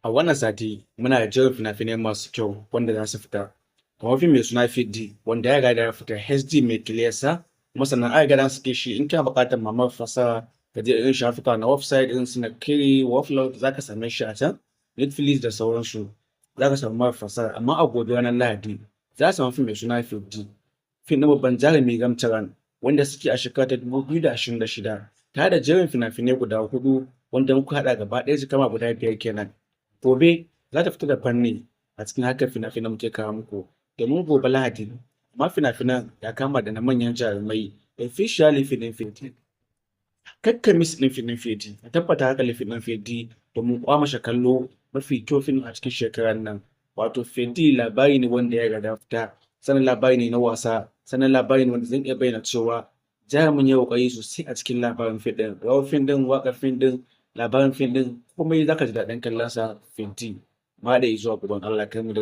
A wannan sati muna da jerin fina-finai masu kyau wanda za su fita. Kamar fim mai suna Peddi wanda ya riga da ya fita HD mai kiliyarsa kuma sannan an riga da an sake shi in kana buƙatar mamar fassara ka je irin shafuka na website irin su na Kiri, Woflog za ka same shi a can, Netflix da sauransu. Za ka samu mara fassara amma a gobe ranar Lahadi za a samu fim mai suna Peddi. Fim na babban jarumi Gamtaran wanda suke a shekara ta 2026 tare da jerin fina-finai guda hudu wanda muka haɗa gaba ɗaya su kama guda 5 kenan. Gobe za ta fito da fanni a cikin harkar fina-finan muke kawo muku domin gobe Lahadi amma fina-finan ya kama da na manyan jarumai especially fim Fedi. Kakka miss ɗin fim Fedi, ka tabbata haka fim Fedi domin kwamashe kallo mafi kyau fim a cikin shekarar nan. Wato Fedi labari ne wanda ya riga fita, sannan labari ne na wasa, sannan labari ne wanda zan iya bayyana cewa jarumin ya kokari sosai a cikin labarin fim ɗin, rawar fim ɗin, waƙar fim ɗin, labarin fim ɗin komai za ka ji daɗin kallon sa Fedi. Ma da zuwa gaban Allah kai mu da